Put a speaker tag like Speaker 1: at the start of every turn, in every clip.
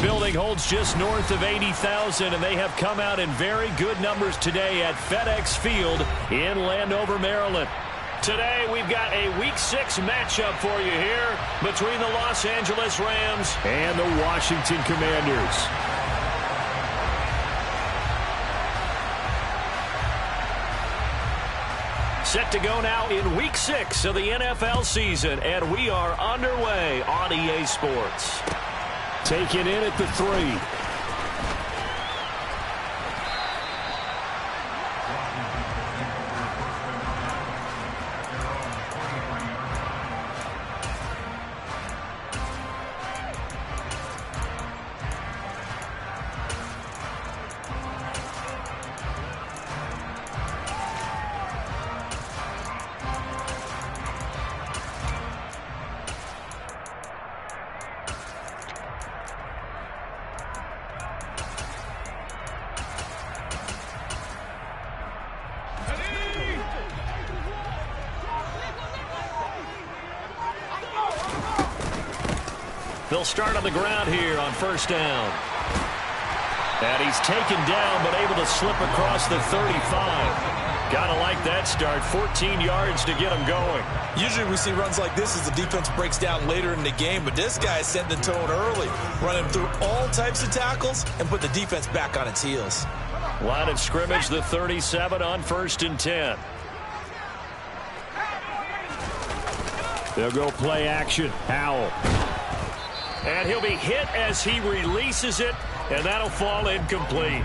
Speaker 1: building holds just north of 80,000, and they have come out in very good numbers today at FedEx Field in Landover, Maryland. Today, we've got a Week 6 matchup for you here between the Los Angeles Rams and the Washington Commanders. Set to go now in Week 6 of the NFL season, and we are underway on EA Sports. Taken in at the 3. They'll start on the ground here on first down. And he's taken down, but able to slip across the 35. Gotta like that start. 14 yards to get him going.
Speaker 2: Usually we see runs like this as the defense breaks down later in the game, but this guy set the tone early, running through all types of tackles and put the defense back on its heels.
Speaker 1: Line of scrimmage, the 37 on first and 10. They'll go play action. Howell. And he'll be hit as he releases it, and that'll fall incomplete.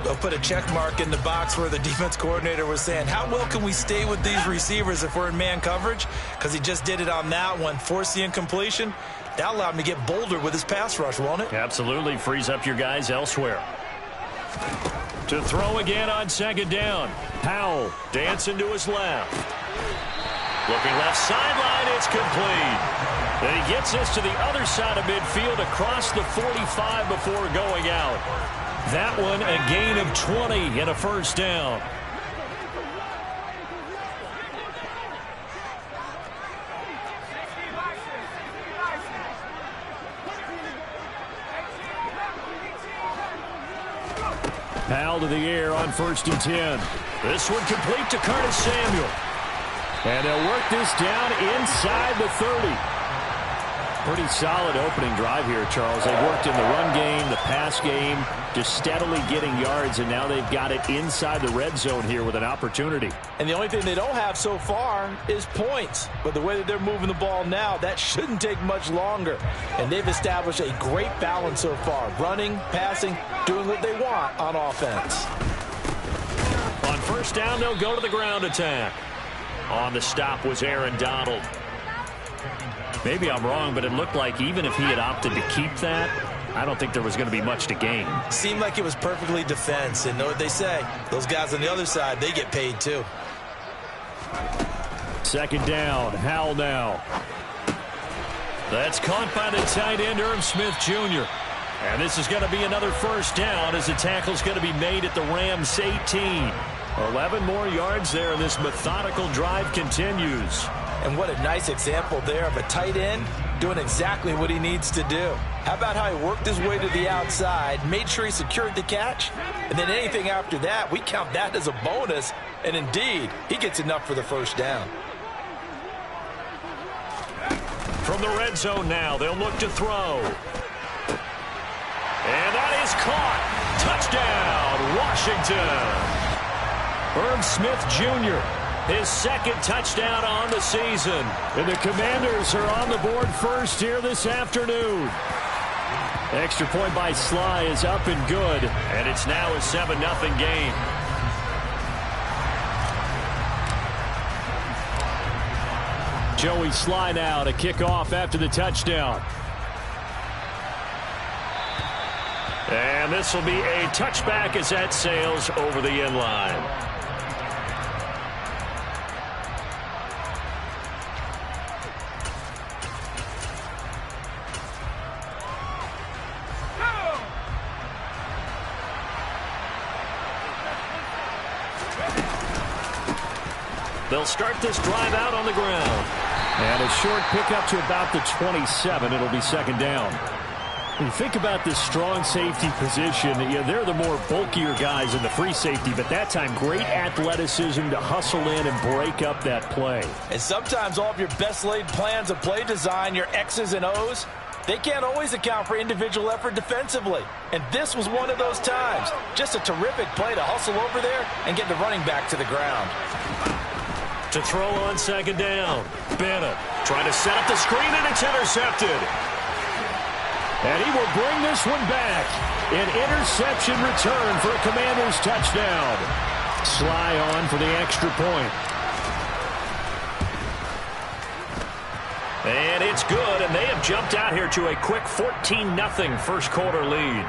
Speaker 2: They'll put a check mark in the box where the defense coordinator was saying, how well can we stay with these receivers if we're in man coverage? Because he just did it on that one, forced the incompletion. That allowed him to get bolder with his pass rush, won't it?
Speaker 1: Absolutely. Frees up your guys elsewhere. To throw again on second down. Powell dancing to his left. Looking left sideline, it's complete. And he gets this to the other side of midfield across the 45 before going out. That one a gain of 20 and a first down. Powell to the air on first and 10. This one complete to Curtis Samuel. And they'll work this down inside the 30. Pretty solid opening drive here, Charles. They've worked in the run game, the pass game, just steadily getting yards, and now they've got it inside the red zone here with an opportunity.
Speaker 2: And the only thing they don't have so far is points. But the way that they're moving the ball now, that shouldn't take much longer. And they've established a great balance so far. Running, passing, doing what they want on offense.
Speaker 1: On first down, they'll go to the ground attack. On the stop was Aaron Donald. Maybe I'm wrong, but it looked like even if he had opted to keep that, I don't think there was going to be much to gain.
Speaker 2: Seemed like it was perfectly defense. And know what they say, those guys on the other side, they get paid too.
Speaker 1: Second down, Howell now. That's caught by the tight end, Irv Smith Jr. And this is going to be another first down as the tackle's going to be made at the Rams 18. 11 more yards there, and this methodical drive continues.
Speaker 2: And what a nice example there of a tight end doing exactly what he needs to do. How about how he worked his way to the outside, made sure he secured the catch, and then anything after that, we count that as a bonus. And indeed, he gets enough for the first down.
Speaker 1: From the red zone now, they'll look to throw. And that is caught. Touchdown, Washington. Irv Smith Jr., his second touchdown on the season. And the Commanders are on the board first here this afternoon. Extra point by Sly is up and good, and it's now a 7-0 game. Joey Sly now to kick off after the touchdown. And this will be a touchback as that sails over the end line. They'll start this drive out on the ground. And a short pickup to about the 27. It'll be second down. When you think about this strong safety position, they're the more bulkier guys in the free safety, but that time great athleticism to hustle in and break up that play.
Speaker 2: And sometimes all of your best laid plans of play design, your X's and O's, they can't always account for individual effort defensively. And this was one of those times. Just a terrific play to hustle over there and get the running back to the ground.
Speaker 1: To throw on second down, Bennett trying to set up the screen, and it's intercepted. And he will bring this one back. An interception return for a Commanders touchdown. Sly on for the extra point. And it's good, and they have jumped out here to a quick 14-0 first quarter lead.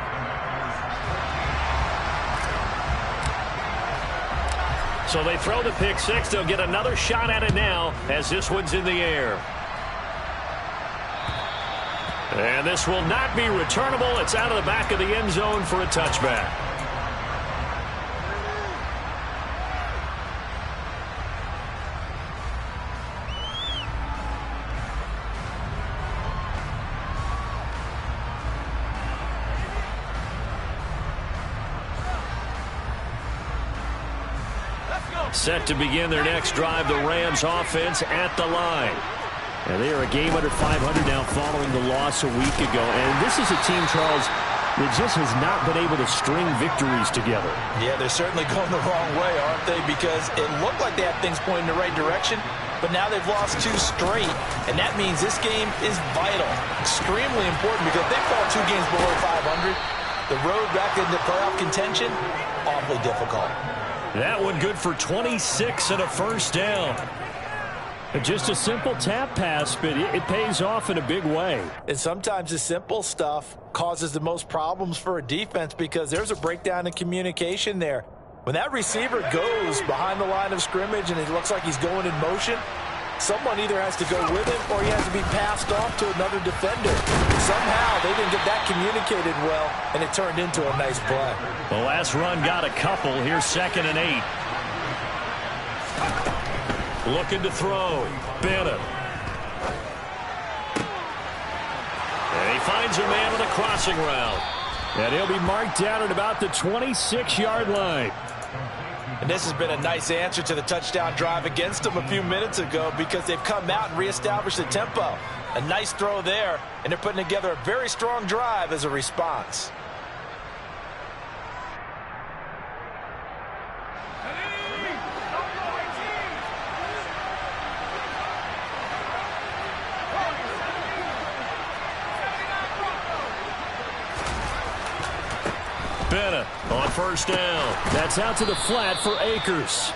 Speaker 1: So they throw the pick six. They'll get another shot at it now as this one's in the air. And this will not be returnable. It's out of the back of the end zone for a touchback. Set to begin their next drive, the Rams offense at the line. And they are a game under 500 now following the loss a week ago. And this is a team, Charles, that just has not been able to string victories together.
Speaker 2: Yeah, they're certainly going the wrong way, aren't they? Because it looked like they had things pointing in the right direction, but now they've lost 2 straight. And that means this game is vital, extremely important, because if they fall 2 games below 500, the road back into playoff contention, awfully difficult.
Speaker 1: That one good for 26 and a first down. Just a simple tap pass, but it pays off in a big way.
Speaker 2: And sometimes the simple stuff causes the most problems for a defense because there's a breakdown in communication there. When that receiver goes behind the line of scrimmage and it looks like he's going in motion, someone either has to go with him or he has to be passed off to another defender. Somehow they didn't get that communicated well, and it turned into a nice play.
Speaker 1: The last run got a couple. Here's 2nd and 8. Looking to throw. Bennett. And he finds a man on a crossing route. And he'll be marked down at about the 26-yard line.
Speaker 2: And this has been a nice answer to the touchdown drive against them a few minutes ago because they've come out and reestablished the tempo. A nice throw there, and they're putting together a very strong drive as a response.
Speaker 1: Bennett on first down. That's out to the flat for Akers.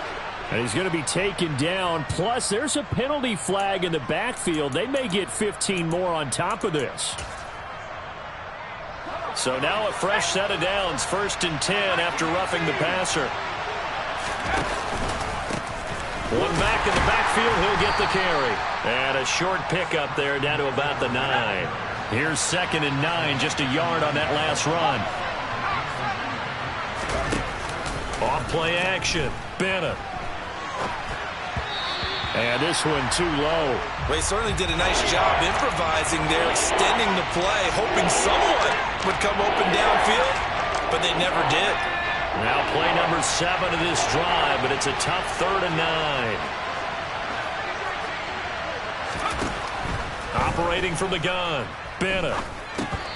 Speaker 1: And he's going to be taken down. Plus, there's a penalty flag in the backfield. They may get 15 more on top of this. So now a fresh set of downs. 1st and 10 after roughing the passer. One back in the backfield. He'll get the carry. And a short pickup there down to about the 9. Here's 2nd and 9. Just a yard on that last run. Off play action. Bennett. And this one too low.
Speaker 2: Well, he certainly did a nice job improvising there, extending the play, hoping someone would come open downfield, but they never did.
Speaker 1: Now play number 7 of this drive, but it's a tough 3rd and 9. Operating from the gun. Bennett.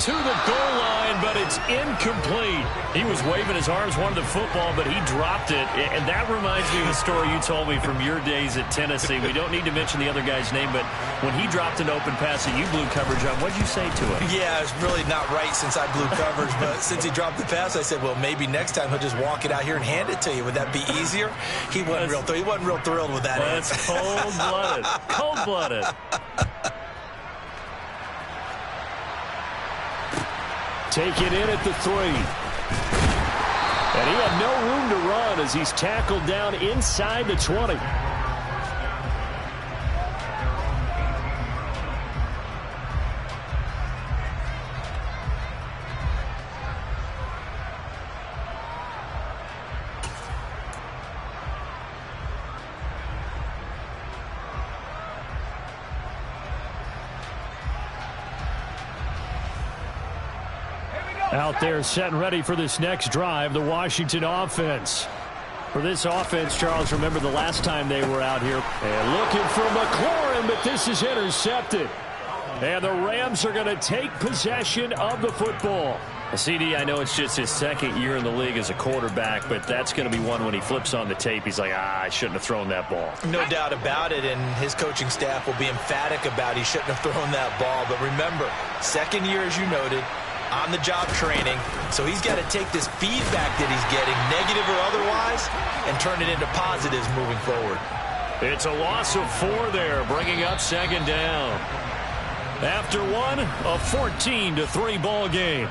Speaker 1: To the goal line, but it's incomplete. He was waving his arms, wanted the football, but he dropped it. And that reminds me of a story you told me from your days at Tennessee. We don't need to mention the other guy's name, but when he dropped an open pass that you blew coverage on, what'd you say to him?
Speaker 2: Yeah, it's really not right since I blew coverage, but since he dropped the pass, I said, well, maybe next time he'll just walk it out here and hand it to you. Would that be easier? He wasn't real thrilled with that.
Speaker 1: That's cold-blooded. Cold-blooded. Taken in at the 3. And he had no room to run as he's tackled down inside the 20. Out there set and ready for this next drive, the Washington offense. For this offense, Charles, remember the last time they were out here. And looking for McLaurin, but this is intercepted. And the Rams are going to take possession of the football. CD, I know it's just his second year in the league as a quarterback, but that's going to be one when he flips on the tape. He's like, I shouldn't have thrown that ball.
Speaker 2: No doubt about it, and his coaching staff will be emphatic about he shouldn't have thrown that ball. But remember, second year, as you noted, on-the-job training, so he's got to take this feedback that he's getting, negative or otherwise, and turn it into positives moving forward.
Speaker 1: It's a loss of 4 there, bringing up second down. After one, a 14-3 ball game.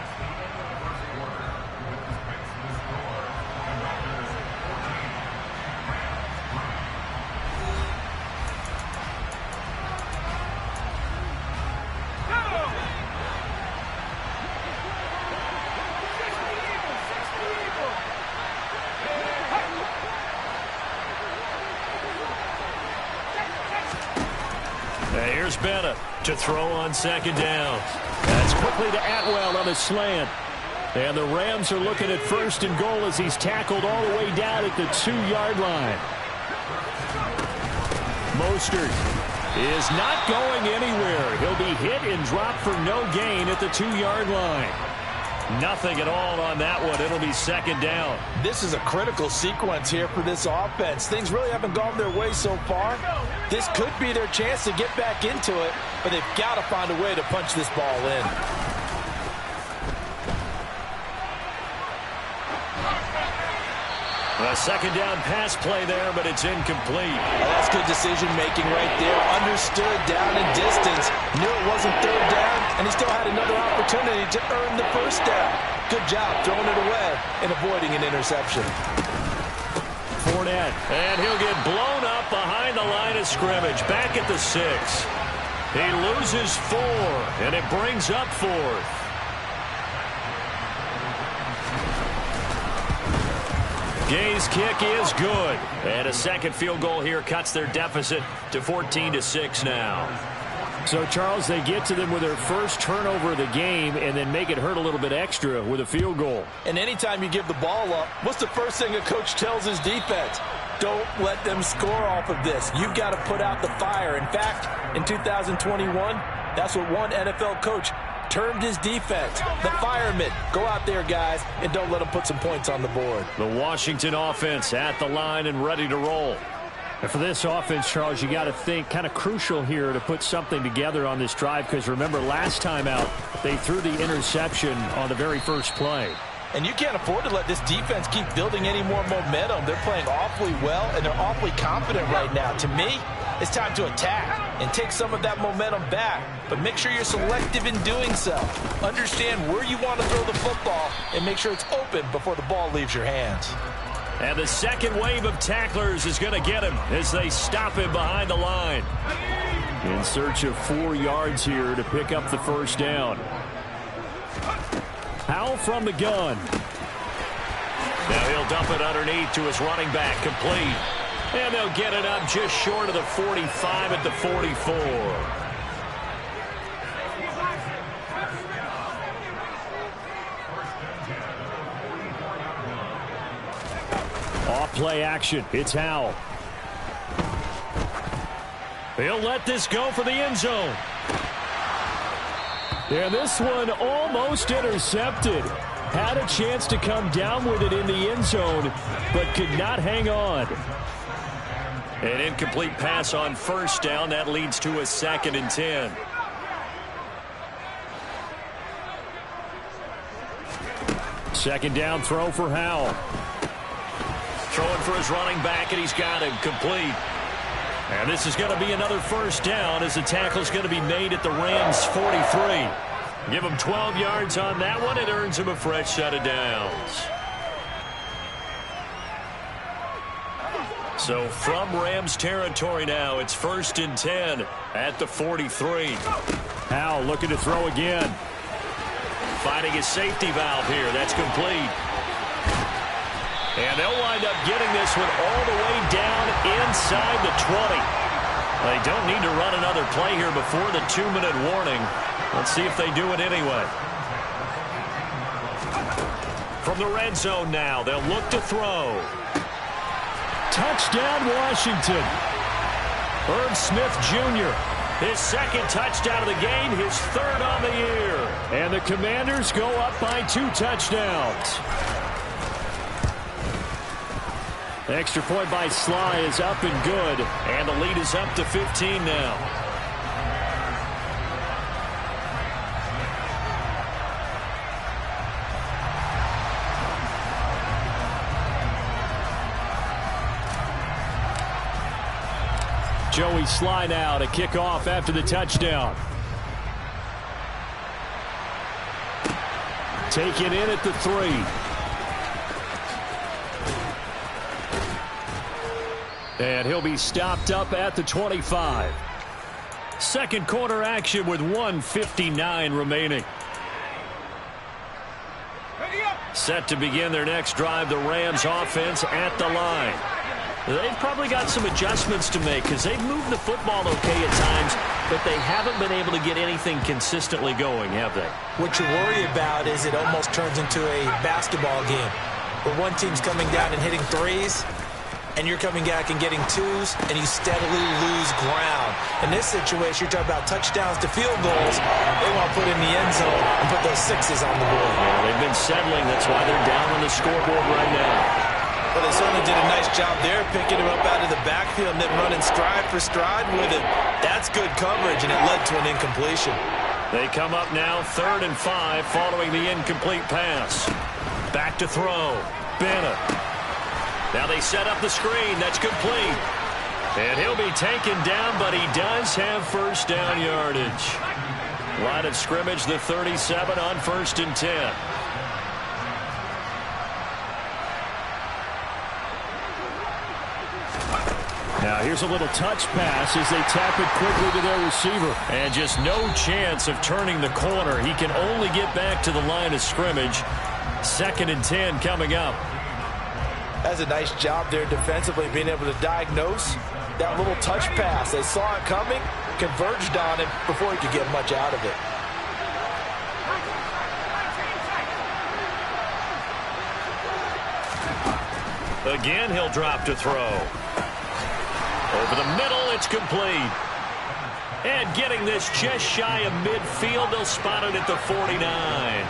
Speaker 1: Here's Bennett to throw on second down. That's quickly to Atwell on a slant. And the Rams are looking at first and goal as he's tackled all the way down at the 2-yard line. Mostert is not going anywhere. He'll be hit and dropped for no gain at the 2-yard line. Nothing at all on that one. It'll be second down.
Speaker 2: This is a critical sequence here for this offense. Things really haven't gone their way so far. This could be their chance to get back into it, but they've got to find a way to punch this ball in.
Speaker 1: A second down pass play there, but it's incomplete.
Speaker 2: That's good decision-making right there. Understood down and distance. Knew it wasn't third down, and he still had another opportunity to earn the first down. Good job throwing it away and avoiding an interception.
Speaker 1: Fournette, and he'll get blown up behind the line of scrimmage. Back at the 6. He loses 4, and it brings up 4th. Gay's kick is good. And a second field goal here cuts their deficit to 14-6 now. So, Charles, they get to them with their first turnover of the game and then make it hurt a little bit extra with a field goal.
Speaker 2: And anytime you give the ball up, what's the first thing a coach tells his defense? Don't let them score off of this. You've got to put out the fire. In fact, in 2021, that's what one NFL coach termed his defense, the firemen. Go out there, guys, and don't let them put some points on the board.
Speaker 1: The Washington offense at the line and ready to roll. And for this offense, Charles, you got to think kind of crucial here to put something together on this drive, because remember last time out they threw the interception on the very first play.
Speaker 2: And you can't afford to let this defense keep building any more momentum. They're playing awfully well, and they're awfully confident right now. To me, it's time to attack and take some of that momentum back. But make sure you're selective in doing so. Understand where you want to throw the football and make sure it's open before the ball leaves your hands.
Speaker 1: And the second wave of tacklers is going to get him as they stop him behind the line. In search of 4 yards here to pick up the first down. Howell from the gun. Now he'll dump it underneath to his running back, complete. And they'll get it up just short of the 45 at the 44. Off play action. It's Howell. He'll let this go for the end zone. And this one almost intercepted. Had a chance to come down with it in the end zone, but could not hang on. An incomplete pass on first down. That leads to a 2nd and 10. Second down throw for Howell. Throwing for his running back, and he's got him complete. And this is going to be another first down as the tackle is going to be made at the Rams' 43. Give him 12 yards on that one. It earns him a fresh set of downs. So from Rams territory now, it's 1st and 10 at the 43. Howell looking to throw again. Finding his safety valve here. That's complete. And they'll wind up getting this one all the way down inside the 20. They don't need to run another play here before the 2-minute warning. Let's see if they do it anyway. From the red zone now, they'll look to throw.
Speaker 3: Touchdown, Washington.
Speaker 1: Irv Smith Jr., his second touchdown of the game, his third on the year.
Speaker 3: And the Commanders go up by 2 touchdowns. The extra point by Sly is up and good.
Speaker 1: And the lead is up to 15 now.
Speaker 3: Joey Sly now to kick off after the touchdown. Taken in at the 3. And he'll be stopped up at the 25. Second quarter action with 1:59 remaining.
Speaker 1: Set to begin their next drive, the Rams offense at the line. They've probably got some adjustments to make because they've moved the football okay at times, but they haven't been able to get anything consistently going, have they?
Speaker 2: What you worry about is it almost turns into a basketball game where one team's coming down and hitting threes, and you're coming back and getting twos, and you steadily lose ground. In this situation, you're talking about touchdowns to field goals. They want to put in the end zone and put those sixes on the board.
Speaker 1: Yeah, they've been settling. That's why they're down on the scoreboard right now.
Speaker 2: Well, they certainly did a nice job there, picking him up out of the backfield and then running stride for stride with him. That's good coverage, and it led to an incompletion.
Speaker 1: They come up now 3rd and 5 following the incomplete pass. Back to throw. Bennett. Now they set up the screen. That's complete. And he'll be taken down, but he does have first down yardage. Line of scrimmage, the 37 on 1st and 10.
Speaker 3: Now here's a little touch pass as they tap it quickly to their receiver.
Speaker 1: And just no chance of turning the corner. He can only get back to the line of scrimmage. 2nd and 10 coming up.
Speaker 2: That's a nice job there defensively, being able to diagnose that little touch pass. They saw it coming, converged on it before he could get much out of it.
Speaker 1: Again, he'll drop to throw. Over the middle, it's complete. And getting this just shy of midfield, they'll spot it at the 49.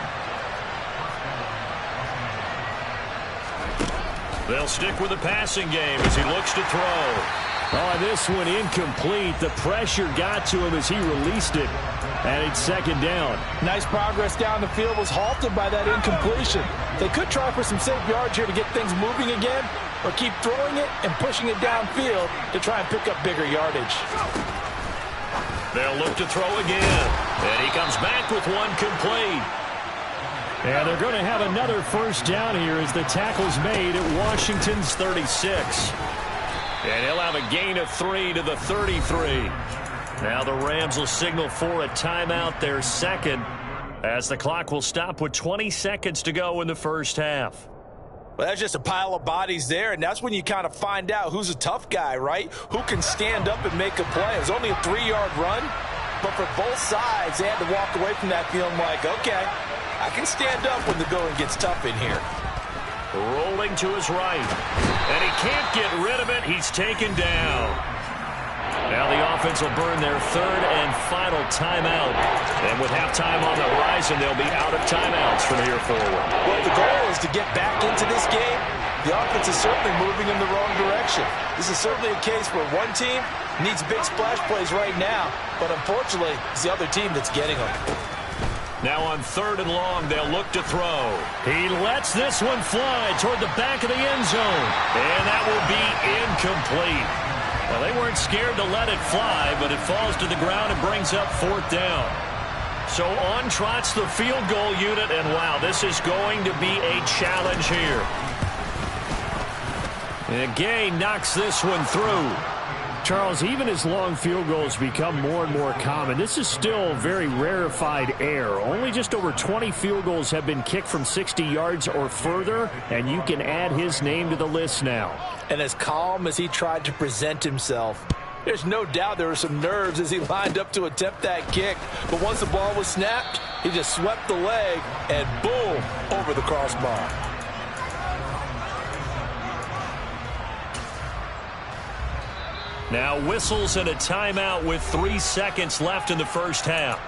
Speaker 1: They'll stick with the passing game as he looks to throw.
Speaker 3: Oh, this one incomplete. The pressure got to him as he released it. And it's 2nd down.
Speaker 2: Nice progress down the field, was halted by that incompletion. They could try for some safe yards here to get things moving again, or keep throwing it and pushing it downfield to try and pick up bigger yardage.
Speaker 1: They'll look to throw again. And he comes back with one complete.
Speaker 3: And they're going to have another first down here as the tackle's made at Washington's 36.
Speaker 1: And he'll have a gain of 3 to the 33. Now the Rams will signal for a timeout, their second, as the clock will stop with 20 seconds to go in the first half.
Speaker 2: Well, that's just a pile of bodies there, and that's when you kind of find out who's a tough guy, right? Who can stand up and make a play. It was only a 3-yard run, but for both sides, they had to walk away from that feeling like, okay, I can stand up when the going gets tough in here.
Speaker 1: Rolling to his right, and he can't get rid of it. He's taken down. Now the offense will burn their 3rd and final timeout. And with halftime on the horizon, they'll be out of timeouts from here forward.
Speaker 2: Well, the goal is to get back into this game. The offense is certainly moving in the wrong direction. This is certainly a case where one team needs big splash plays right now, but unfortunately, it's the other team that's getting them.
Speaker 1: Now on 3rd and long, they'll look to throw.
Speaker 3: He lets this one fly toward the back of the end zone.
Speaker 1: And that will be incomplete. Well, they weren't scared to let it fly, but it falls to the ground and brings up 4th down. So on trots the field goal unit, and wow, this is going to be a challenge here.
Speaker 3: And Gay knocks this one through. Charles, even as long field goals become more and more common, this is still very rarefied air. Only just over 20 field goals have been kicked from 60 yards or further, and you can add his name to the list now.
Speaker 2: And as calm as he tried to present himself, There's no doubt there were some nerves as he lined up to attempt that kick. But once the ball was snapped, he just swept the leg and boom, over the crossbar.
Speaker 1: Now whistles and a timeout with 3 seconds left in the first half.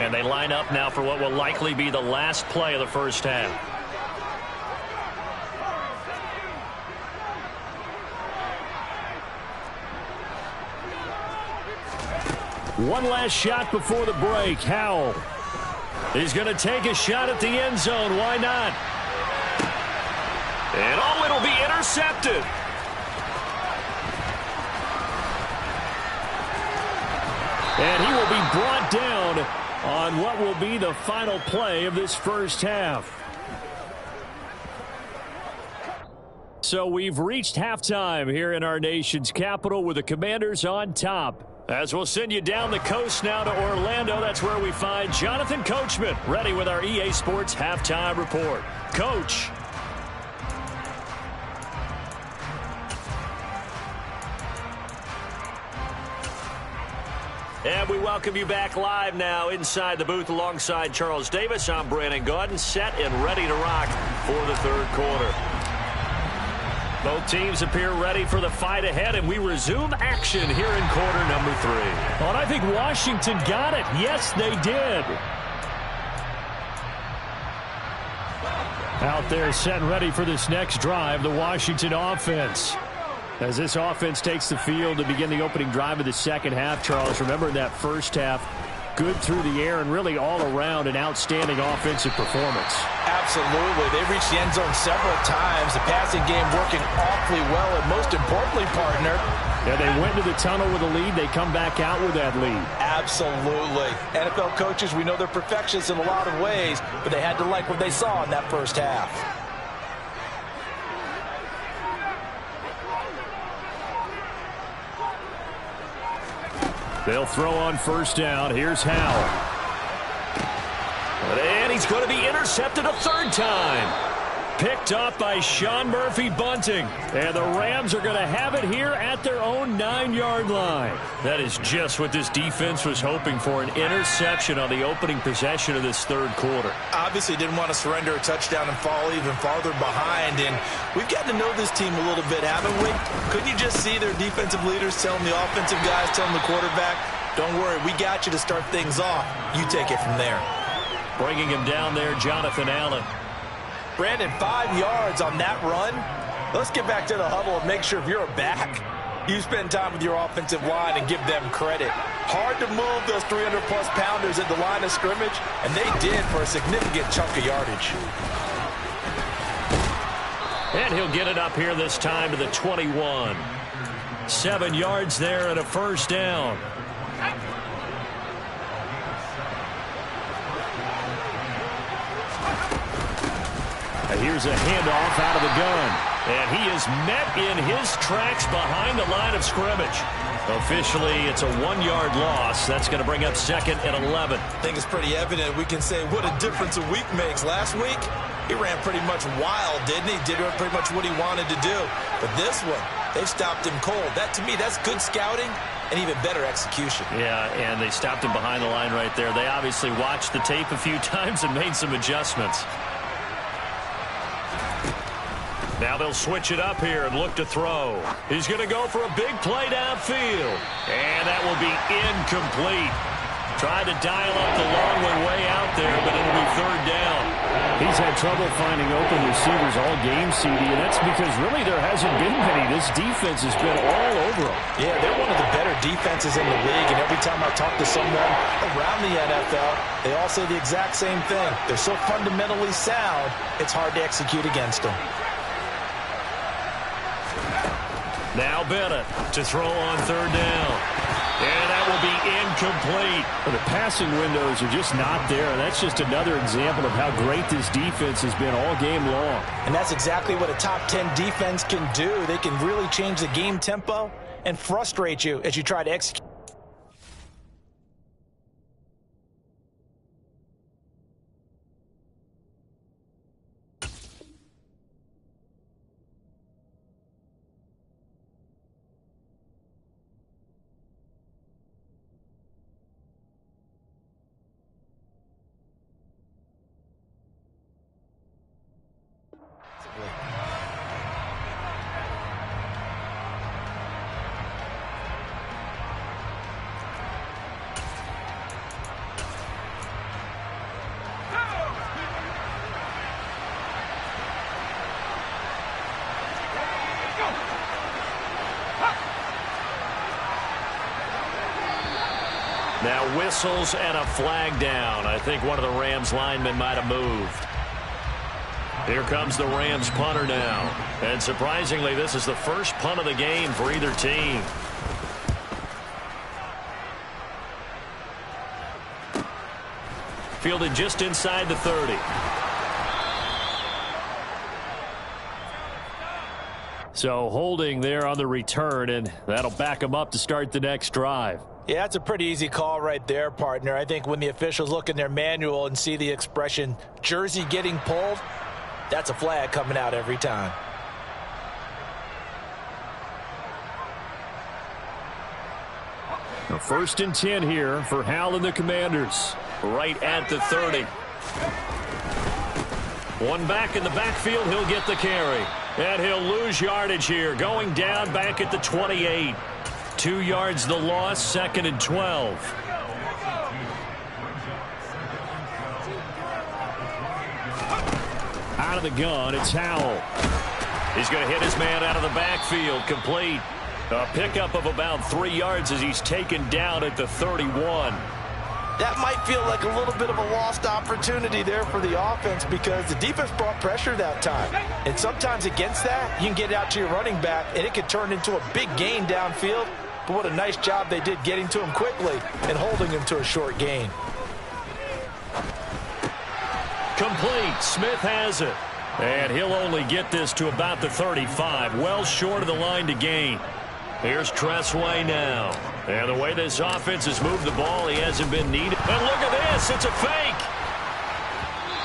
Speaker 1: And they line up now for what will likely be the last play of the first half.
Speaker 3: One last shot before the break. Howell.
Speaker 1: He's going to take a shot at the end zone. Why not? And oh, it'll be intercepted.
Speaker 3: And he will be brought down on what will be the final play of this first half. So we've reached halftime here in our nation's capital with the Commanders on top.
Speaker 1: As we'll send you down the coast now to Orlando, that's where we find Jonathan Coachman ready with our EA Sports Halftime Report. Coach. And we welcome you back live now inside the booth alongside Charles Davis. I'm Brandon Gaudin, set and ready to rock for the third quarter. Both teams appear ready for the fight ahead, and we resume action here in quarter number 3.
Speaker 3: Well, and I think Washington got it. Yes, they did. Out there set and ready for this next drive, the Washington offense. As this offense takes the field to begin the opening drive of the second half, Charles, remember in that first half, good through the air and really all around an outstanding offensive performance.
Speaker 2: Absolutely. They reached the end zone several times. The passing game working awfully well, and most importantly, partner.
Speaker 3: Yeah, they went to the tunnel with a lead. They come back out with that lead.
Speaker 2: Absolutely. NFL coaches, we know they're perfectionists in a lot of ways, but they had to like what they saw in that first half.
Speaker 3: They'll throw on first down. Here's Howell.
Speaker 1: And he's going to be intercepted a third time. Picked off by Sean Murphy-Bunting.
Speaker 3: And the Rams are going to have it here at their own 9-yard line.
Speaker 1: That is just what this defense was hoping for, an interception on the opening possession of this third quarter.
Speaker 2: Obviously didn't want to surrender a touchdown and fall even farther behind. And we've gotten to know this team a little bit, haven't we? Couldn't you just see their defensive leaders telling the offensive guys, telling the quarterback, don't worry, we got you to start things off. You take it from there.
Speaker 1: Bringing him down there, Jonathan Allen.
Speaker 2: Brandon, 5 yards on that run. Let's get back to the huddle and make sure if you're a back, you spend time with your offensive line and give them credit. Hard to move those 300-plus pounders at the line of scrimmage, and they did for a significant chunk of yardage.
Speaker 1: And he'll get it up here this time to the 21. 7 yards there and a first down.
Speaker 3: Here's a handoff out of the gun.
Speaker 1: And he is met in his tracks behind the line of scrimmage. Officially, it's a 1-yard loss. That's going to bring up second and 11.
Speaker 2: I think it's pretty evident. We can say what a difference a week makes. Last week, he ran pretty much wild, didn't he? Did pretty much what he wanted to do. But this one, they stopped him cold. That, to me, that's good scouting and even better execution.
Speaker 1: Yeah, and they stopped him behind the line right there. They obviously watched the tape a few times and made some adjustments. Now they'll switch it up here and look to throw. He's going to go for a big play downfield. And that will be incomplete. Tried to dial up the long one way out there, but it'll be third down.
Speaker 3: He's had trouble finding open receivers all game, CD, and that's because really there hasn't been many. This defense has been all over them.
Speaker 2: Yeah, they're one of the better defenses in the league, and every time I talk to someone around the NFL, they all say the exact same thing. They're so fundamentally sound, it's hard to execute against them.
Speaker 1: Now Bennett to throw on third down. And that will be incomplete.
Speaker 3: Well, the passing windows are just not there. That's just another example of how great this defense has been all game long.
Speaker 2: And that's exactly what a top 10 defense can do. They can really change the game tempo and frustrate you as you try to execute.
Speaker 1: Now whistles and a flag down. I think one of the Rams linemen might have moved. Here comes the Rams punter now. And surprisingly, this is the first punt of the game for either team. Fielded just inside the 30. So holding there on the return, and that'll back them up to start the next drive.
Speaker 2: Yeah, that's a pretty easy call right there, partner. I think when the officials look in their manual and see the expression jersey getting pulled, that's a flag coming out every time.
Speaker 3: A 1st and 10 here for Hal and the Commanders.
Speaker 1: Right at the 30. One back in the backfield, he'll get the carry. And he'll lose yardage here, going down back at the 28. 2 yards the loss, 2nd and 12.
Speaker 3: Out of the gun, it's Howell.
Speaker 1: He's going to hit his man out of the backfield, complete. A pickup of about 3 yards as he's taken down at the 31.
Speaker 2: That might feel like a little bit of a lost opportunity there for the offense because the defense brought pressure that time. And sometimes against that, you can get out to your running back, and it could turn into a big gain downfield. But what a nice job they did getting to him quickly and holding him to a short gain.
Speaker 1: Complete. Smith has it. And he'll only get this to about the 35. Well short of the line to gain. Here's Tressway now. And the way this offense has moved the ball, he hasn't been needed. And look at this. It's a fake.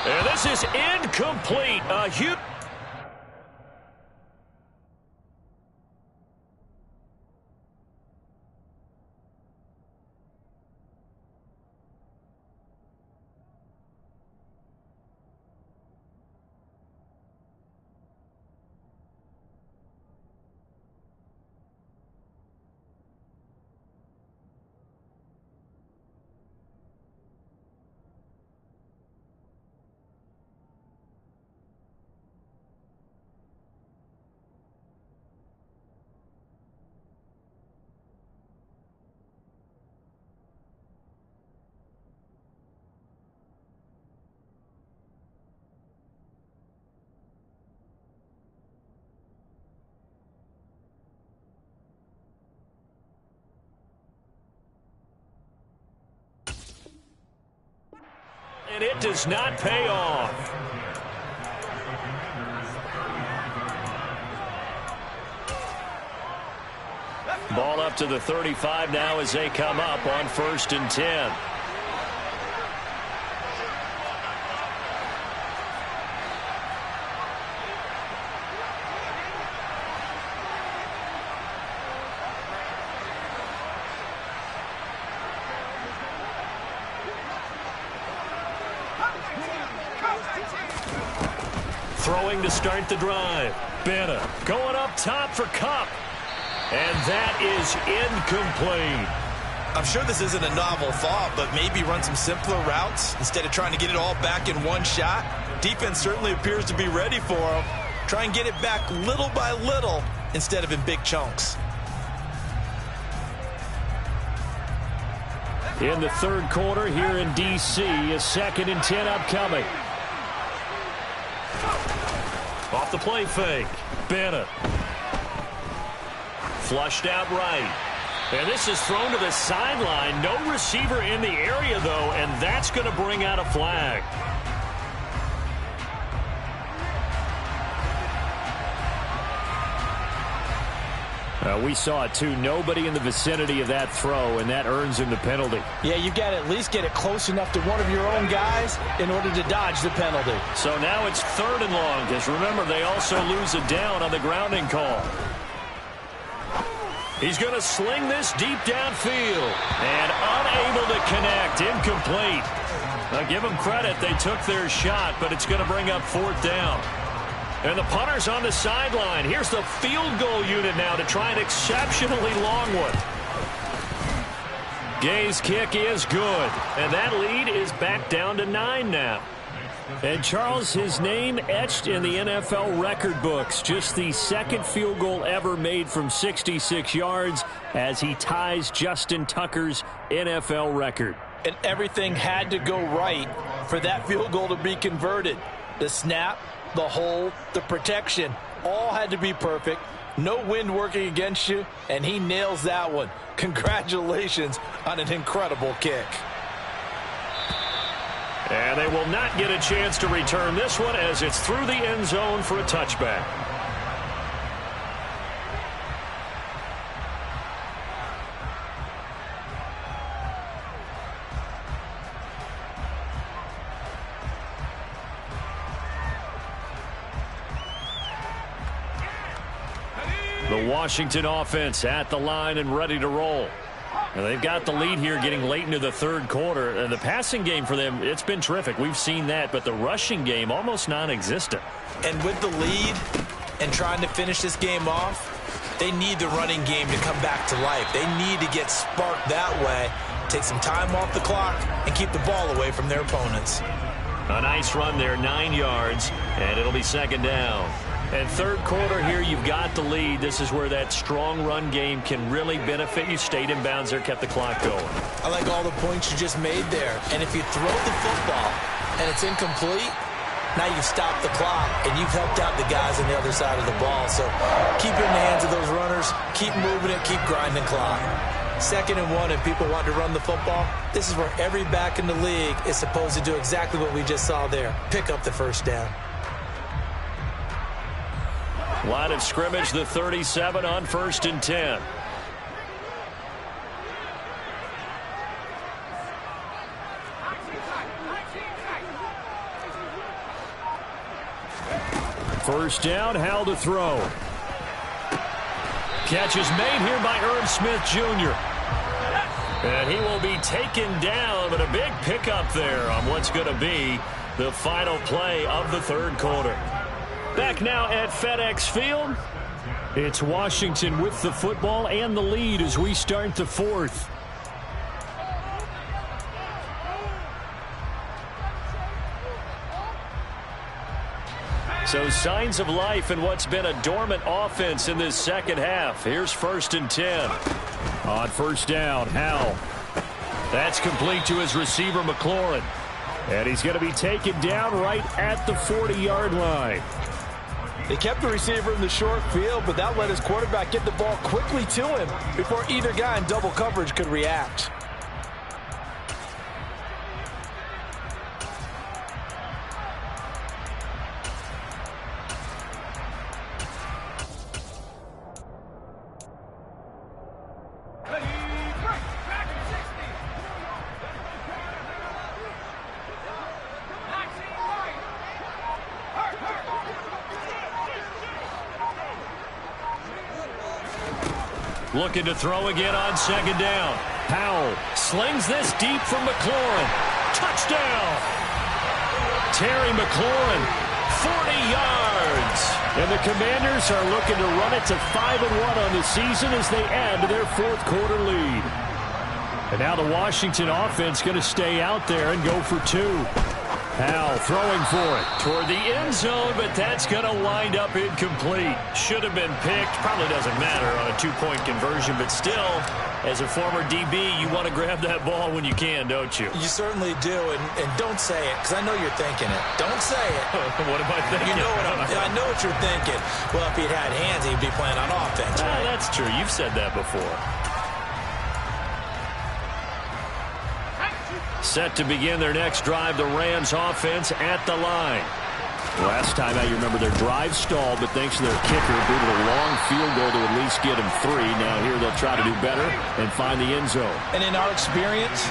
Speaker 1: And this is incomplete. A huge... And it does not pay off. Ball up to the 35 now as they come up on 1st and 10. Throwing to start the drive. Bennett going up top for Kupp. And that is incomplete.
Speaker 2: I'm sure this isn't a novel thought, but maybe run some simpler routes instead of trying to get it all back in one shot. Defense certainly appears to be ready for him. Try and get it back little by little instead of in big chunks.
Speaker 3: In the 3rd quarter here in D.C., a 2nd and 10 upcoming.
Speaker 1: Off the play fake. Bennett. Flushed out right. And this is thrown to the sideline. No receiver in the area, though, and that's going to bring out a flag.
Speaker 3: We saw it, too. Nobody in the vicinity of that throw, and that earns him the penalty.
Speaker 2: Yeah, you've got to at least get it close enough to one of your own guys in order to dodge the penalty.
Speaker 1: So now it's 3rd and long, because remember, they also lose a down on the grounding call. He's going to sling this deep downfield, and unable to connect, incomplete. Now, give them credit, they took their shot, but it's going to bring up 4th down. And the punter's on the sideline. Here's the field goal unit now to try an exceptionally long one. Gay's kick is good, and that lead is back down to 9 now.
Speaker 3: And Charles, his name etched in the NFL record books. Just the second field goal ever made from 66 yards as he ties Justin Tucker's NFL record.
Speaker 2: And everything had to go right for that field goal to be converted. The snap, the hold, the protection, all had to be perfect. No wind working against you, and he nails that one. Congratulations on an incredible kick.
Speaker 1: And they will not get a chance to return this one as it's through the end zone for a touchback. The Washington offense at the line and ready to roll. And they've got the lead here getting late into the third quarter. And the passing game for them, it's been terrific. We've seen that. But the rushing game, almost non-existent.
Speaker 2: And with the lead and trying to finish this game off, they need the running game to come back to life. They need to get sparked that way, take some time off the clock, and keep the ball away from their opponents.
Speaker 1: A nice run there, 9 yards, and it'll be second down. And third quarter here, you've got the lead. This is where that strong run game can really benefit you. Stayed in bounds there, kept the clock going.
Speaker 2: I like all the points you just made there. And if you throw the football and it's incomplete, now you've stopped the clock and you've helped out the guys on the other side of the ball. So keep it in the hands of those runners. Keep moving it. Keep grinding clock. 2nd and 1 and people want to run the football. This is where every back in the league is supposed to do exactly what we just saw there. Pick up the first down.
Speaker 1: Line of scrimmage, the 37 on 1st and 10.
Speaker 3: First down, Howell to throw.
Speaker 1: Catch is made here by Irv Smith Jr. And he will be taken down, but a big pickup there on what's going to be the final play of the third quarter. Back now at FedEx Field.
Speaker 3: It's Washington with the football and the lead as we start the fourth.
Speaker 1: So signs of life in what's been a dormant offense in this second half. Here's 1st and 10.
Speaker 3: On first down, Howell.
Speaker 1: That's complete to his receiver, McLaurin.
Speaker 3: And he's going to be taken down right at the 40-yard line.
Speaker 2: They kept the receiver in the short field, but that let his quarterback get the ball quickly to him before either guy in double coverage could react.
Speaker 1: Looking to throw again on 2nd down. Powell slings this deep from McLaurin. Touchdown! Terry McLaurin, 40 yards.
Speaker 3: And the Commanders are looking to run it to 5-1 on the season as they add to their fourth quarter lead. And now the Washington offense going to stay out there and go for 2. Howell throwing for it.
Speaker 1: Toward the end zone, but that's going to wind up incomplete. Should have been picked. Probably doesn't matter on a 2-point conversion, but still, as a former DB, you want to grab that ball when you can, don't you?
Speaker 2: You certainly do, and don't say it, because I know you're thinking it. Don't say it.
Speaker 1: What am I thinking?
Speaker 2: You know I know what you're thinking. Well, if he'd had hands, he'd be playing on offense, right?
Speaker 1: That's true. You've said that before. Set to begin their next drive, the Rams offense at the line.
Speaker 3: Last time out, you remember their drive stalled, but thanks to their kicker, booted a long field goal to at least get him 3. Now here they'll try to do better and find the end zone.
Speaker 2: And in our experience,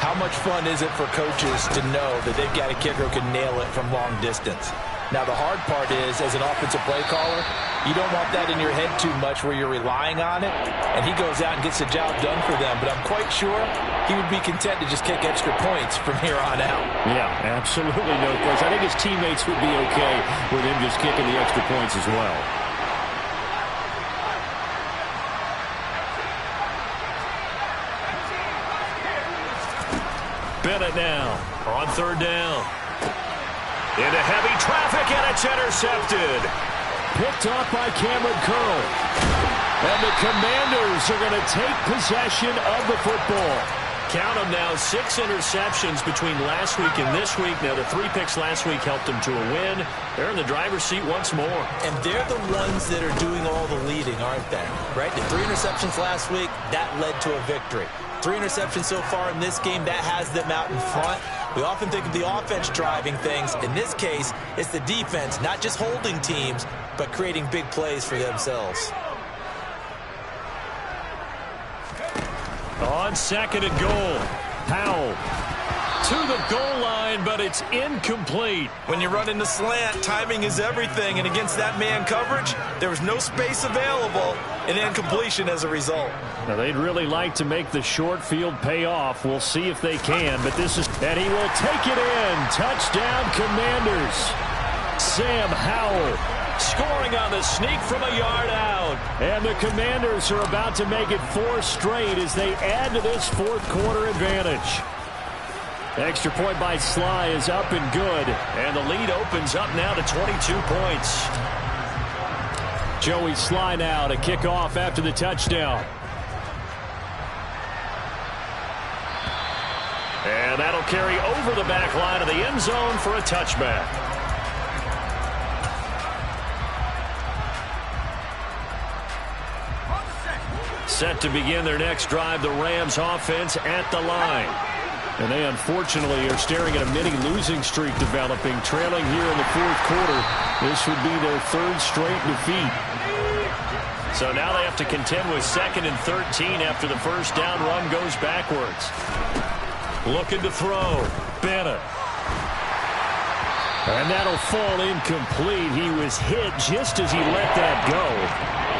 Speaker 2: how much fun is it for coaches to know that they've got a kicker who can nail it from long distance? Now, the hard part is, as an offensive play caller, you don't want that in your head too much where you're relying on it, and he goes out and gets the job done for them. But I'm quite sure he would be content to just kick extra points from here on out.
Speaker 3: Yeah, absolutely no question. I think his teammates would be okay with him just kicking the extra points as well.
Speaker 1: Bennett now on 3rd down. Into heavy traffic, and it's intercepted.
Speaker 3: Picked off by Cameron Curl. And the Commanders are going to take possession of the football.
Speaker 1: Count them now, 6 interceptions between last week and this week. Now, the 3 picks last week helped them to a win. They're in the driver's seat once more.
Speaker 2: And they're the ones that are doing all the leading, aren't they? Right? The 3 interceptions last week, that led to a victory. 3 interceptions so far in this game, that has them out in front. We often think of the offense driving things. In this case, it's the defense, not just holding teams, but creating big plays for themselves.
Speaker 1: On 2nd and goal, Powell to the goal line, but it's incomplete.
Speaker 2: When you run in the slant, timing is everything, and against that man coverage, there was no space available, and incompletion as a result.
Speaker 3: Now, they'd really like to make the short field pay off. We'll see if they can, but this is... And he will take it in. Touchdown, Commanders. Sam Howell
Speaker 1: scoring on the sneak from a yard out.
Speaker 3: And the Commanders are about to make it 4 straight as they add to this fourth quarter advantage. Extra point by Sly is up and good.
Speaker 1: And the lead opens up now to 22 points.
Speaker 3: Joey Sly now to kick off after the touchdown.
Speaker 1: And that'll carry over the back line of the end zone for a touchback. Set to begin their next drive, the Rams offense at the line.
Speaker 3: And they unfortunately are staring at a mini losing streak developing, trailing here in the fourth quarter. This would be their 3rd straight defeat.
Speaker 1: So now they have to contend with 2nd and 13 after the first down run goes backwards. Looking to throw. Bennett.
Speaker 3: And that'll fall incomplete. He was hit just as he let that go.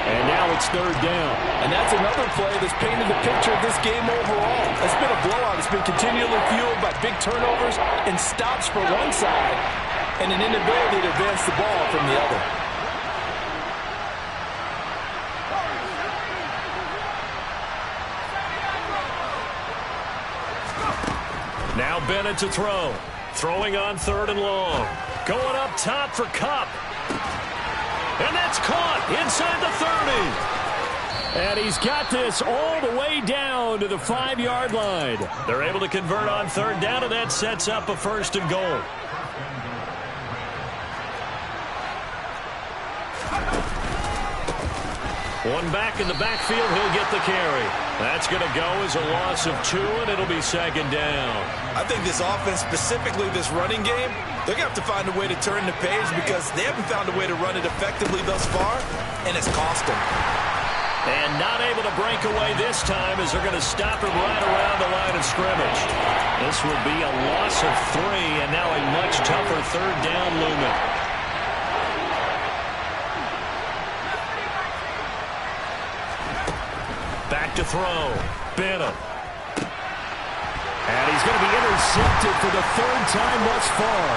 Speaker 3: And now it's 3rd down.
Speaker 2: And that's another play that's painted the picture of this game overall. It's been a blowout. It's been continually fueled by big turnovers and stops for one side and an inability to advance the ball from the other.
Speaker 1: Now Bennett to throw. Throwing on 3rd and long. Going up top for Kupp. And that's caught inside the 30.
Speaker 3: And he's got this all the way down to the 5-yard line.
Speaker 1: They're able to convert on 3rd down, and that sets up a 1st and goal. One back in the backfield, he'll get the carry. That's going to go as a loss of 2, and it'll be 2nd down.
Speaker 2: I think this offense, specifically this running game, they're going to have to find a way to turn the page because they haven't found a way to run it effectively thus far, and it's cost them.
Speaker 1: And not able to break away this time as they're going to stop him right around the line of scrimmage. This will be a loss of 3, and now a much tougher 3rd down looming. Back to throw. Bennett.
Speaker 3: And he's going to be intercepted for the 3rd time thus far.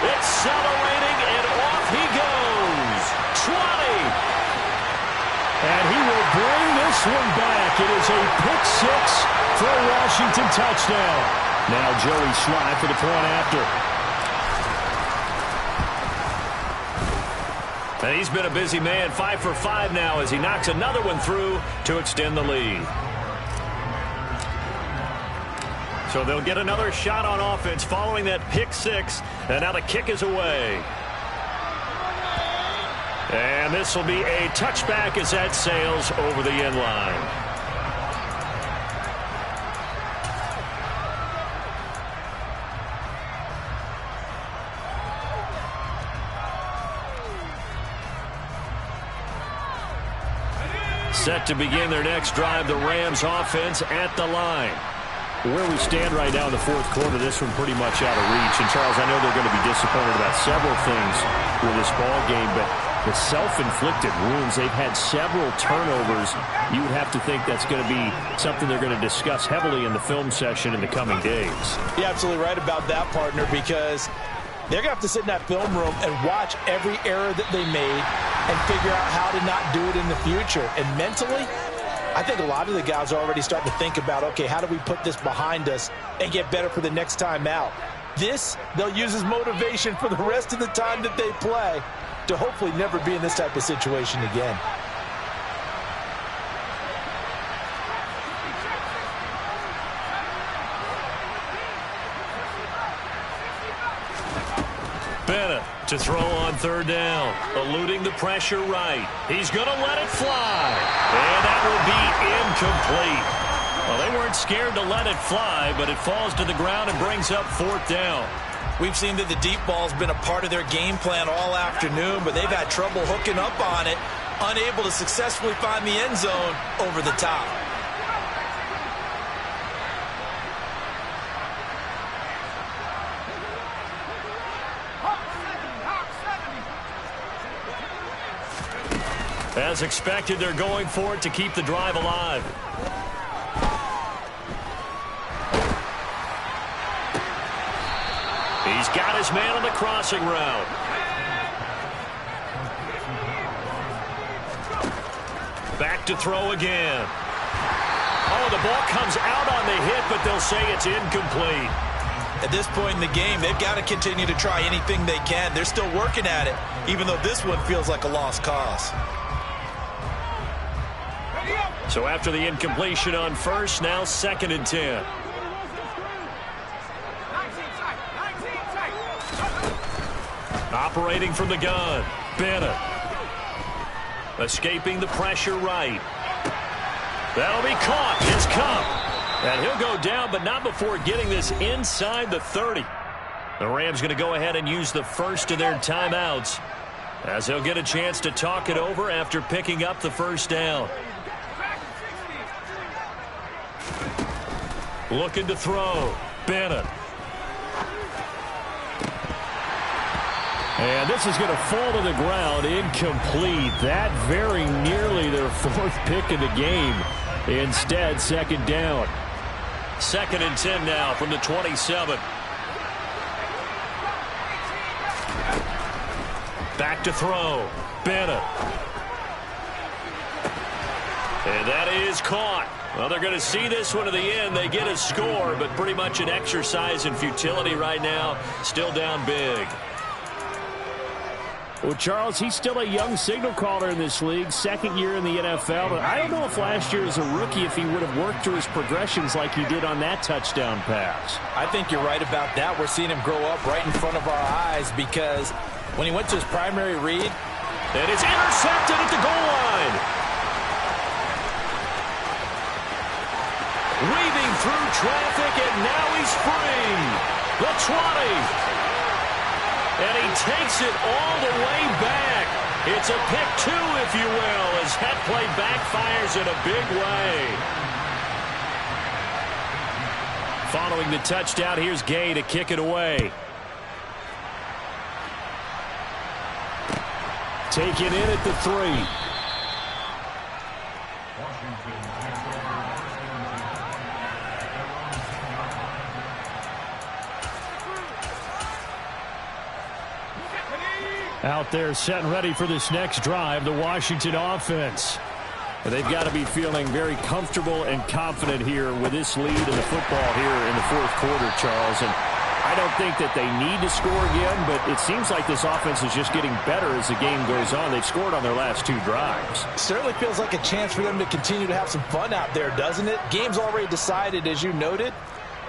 Speaker 1: Accelerating, and off he goes. 20.
Speaker 3: And he will bring this one back. It is a pick 6 for a Washington touchdown. Now Joey Sly for the point after.
Speaker 1: And he's been a busy man, 5 for 5 now as he knocks another one through to extend the lead. So they'll get another shot on offense following that pick 6. And now the kick is away. And this will be a touchback as that sails over the end line. Set to begin their next drive, the Rams offense at the line.
Speaker 3: Where we stand right now in the fourth quarter, this one pretty much out of reach. And, Charles, I know they're going to be disappointed about several things with this ball game, but the self-inflicted wounds, they've had several turnovers. You would have to think that's going to be something they're going to discuss heavily in the film session in the coming days.
Speaker 2: You're absolutely right about that, partner, because they're going to have to sit in that film room and watch every error that they made and figure out how to not do it in the future. And mentally, I think a lot of the guys are already starting to think about, okay, how do we put this behind us and get better for the next time out? This, they'll use as motivation for the rest of the time that they play to hopefully never be in this type of situation again.
Speaker 1: Bennett to throw on third down, eluding the pressure right. He's going to let it fly, and that will be incomplete. Well, they weren't scared to let it fly, but it falls to the ground and brings up fourth down.
Speaker 2: We've seen that the deep ball's been a part of their game plan all afternoon, but they've had trouble hooking up on it, unable to successfully find the end zone over the top.
Speaker 1: As expected, they're going for it to keep the drive alive. He's got his man on the crossing route. Back to throw again. Oh, the ball comes out on the hit, but they'll say it's incomplete.
Speaker 2: At this point in the game, they've got to continue to try anything they can. They're still working at it, even though this one feels like a lost cause.
Speaker 1: So after the incompletion on first, now 2nd and 10. Operating from the gun, Bennett. Escaping the pressure right. That'll be caught. It's Kupp. And he'll go down, but not before getting this inside the 30. The Rams going to go ahead and use the first of their timeouts, as they'll get a chance to talk it over after picking up the first down. Looking to throw. Bennett.
Speaker 3: And this is going to fall to the ground, incomplete. That very nearly their 4th pick of the game. Instead, 2nd down.
Speaker 1: 2nd and 10 now from the 27. Back to throw. Bennett. And that is caught. Well, they're going to see this one to the end. They get a score, but pretty much an exercise in futility right now. Still down big.
Speaker 3: Well, Charles, he's still a young signal caller in this league, 2nd year in the NFL. But I don't know if last year as a rookie, if he would have worked through his progressions like he did on that touchdown pass.
Speaker 2: I think you're right about that. We're seeing him grow up right in front of our eyes, because when he went to his primary read,
Speaker 1: and it's intercepted at the goal line. Weaving through traffic, and now he's free. The 20. And he takes it all the way back. It's a pick 2, if you will, as that play backfires in a big way. Following the touchdown, here's Gay to kick it away.
Speaker 3: Taken in at the 3. Out there setting ready for this next drive, the Washington offense. They've got to be feeling very comfortable and confident here with this lead in the football here in the 4th quarter, Charles. And I don't think that they need to score again, but it seems like this offense is just getting better as the game goes on. They've scored on their last 2 drives.
Speaker 2: Certainly feels like a chance for them to continue to have some fun out there, doesn't it? Game's already decided, as you noted.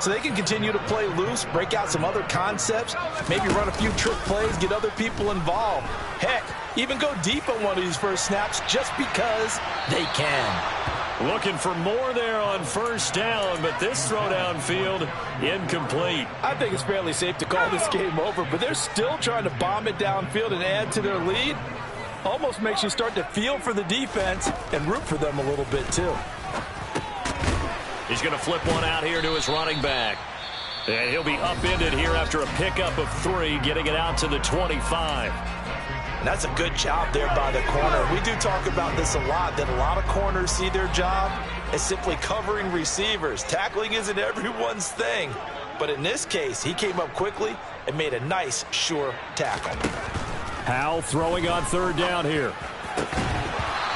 Speaker 2: So they can continue to play loose, break out some other concepts, maybe run a few trick plays, get other people involved. Heck, even go deep on one of these first snaps just because they can.
Speaker 1: Looking for more there on first down, but this throw downfield incomplete.
Speaker 2: I think it's fairly safe to call this game over, but they're still trying to bomb it downfield and add to their lead. Almost makes you start to feel for the defense and root for them a little bit too.
Speaker 1: He's going to flip one out here to his running back. And he'll be upended here after a pickup of 3, getting it out to the 25.
Speaker 2: And that's a good job there by the corner. We do talk about this a lot, that a lot of corners see their job as simply covering receivers. Tackling isn't everyone's thing. But in this case, he came up quickly and made a nice, sure tackle.
Speaker 3: Howell throwing on 3rd down here.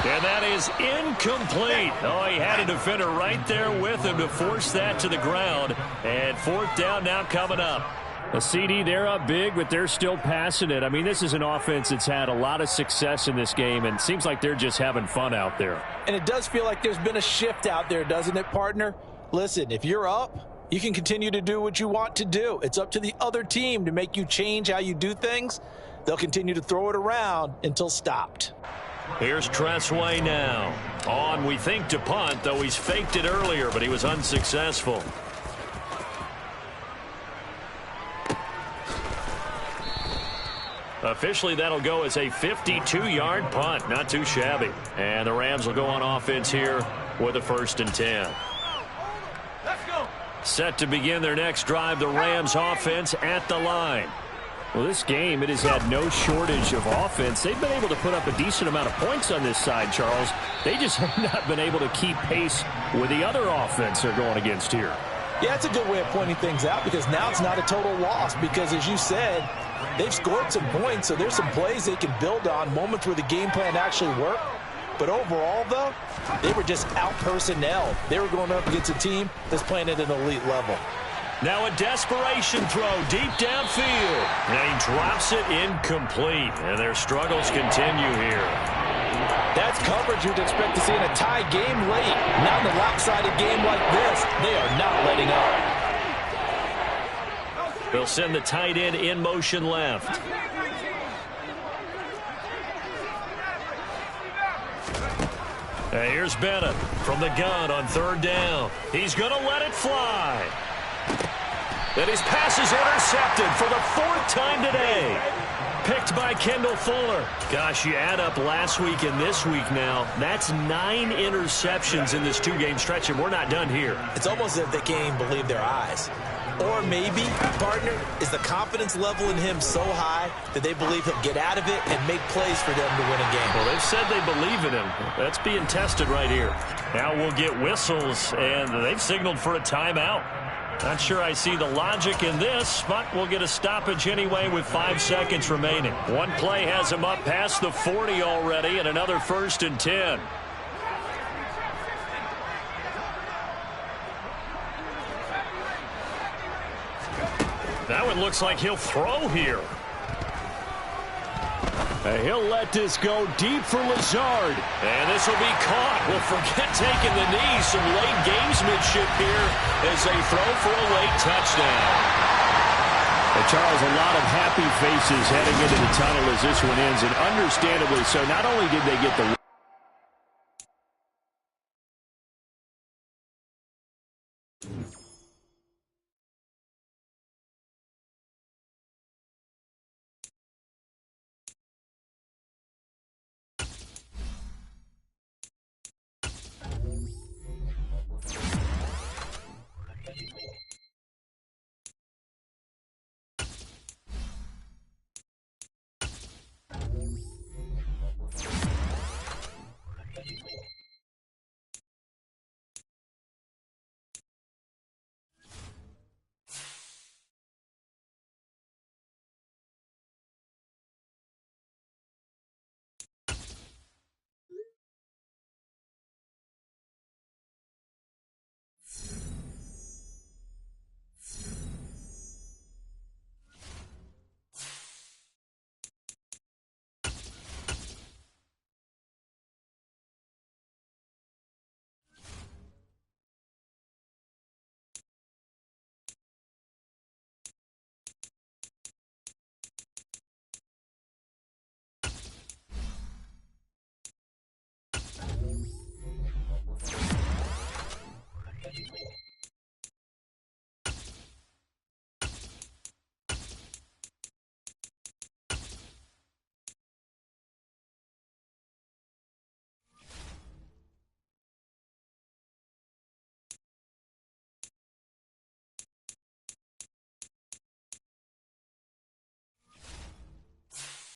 Speaker 1: And that is incomplete. Oh, he had a defender right there with him to force that to the ground. And fourth down now coming up.
Speaker 3: A CD, they're up big, but they're still passing it. I mean, this is an offense that's had a lot of success in this game, and it seems like they're just having fun out there.
Speaker 2: And it does feel like there's been a shift out there, doesn't it, partner? Listen, if you're up, you can continue to do what you want to do. It's up to the other team to make you change how you do things. They'll continue to throw it around until stopped.
Speaker 1: Here's Tressway now. On, we think, to punt, though he's faked it earlier, but he was unsuccessful. Officially, that'll go as a 52-yard punt. Not too shabby. And the Rams will go on offense here with a 1st and 10.
Speaker 4: Let's go.
Speaker 1: Set to begin their next drive, the Rams offense at the line.
Speaker 3: Well, this game, it has had no shortage of offense. They've been able to put up a decent amount of points on this side, Charles. They just have not been able to keep pace with the other offense they're going against here.
Speaker 2: Yeah, that's a good way of pointing things out because now it's not a total loss because, as you said, they've scored some points, so there's some plays they can build on, moments where the game plan actually worked. But overall, though, they were just out-personnel. They were going up against a team that's playing at an elite level.
Speaker 1: Now a desperation throw deep downfield. And he drops it incomplete. And their struggles continue here.
Speaker 2: That's coverage you'd expect to see in a tie game late. Not in a lopsided game like this. They are not letting up.
Speaker 1: They'll send the tight end in motion left. And here's Bennett from the gun on 3rd down. He's going to let it fly. And his pass is intercepted for the 4th time today. Picked by Kendall Fuller. Gosh, you add up last week and this week now. That's 9 interceptions in this 2-game stretch, and we're not done here.
Speaker 2: It's almost as if they can't even believe their eyes. Or maybe, partner, is the confidence level in him so high that they believe he'll get out of it and make plays for them to win a game.
Speaker 1: Well, they've said they believe in him. That's being tested right here. Now we'll get whistles, and they've signaled for a timeout. Not sure I see the logic in this, but we'll get a stoppage anyway with 5 seconds remaining. One play has him up past the 40 already, and another 1st and 10. That one looks like he'll throw here. He'll let this go deep for Lazard. And this will be caught. Well, forget taking the knee. Some late gamesmanship here as they throw for a late touchdown.
Speaker 3: And Charles, a lot of happy faces heading into the tunnel as this one ends, and understandably so. Not only did they get the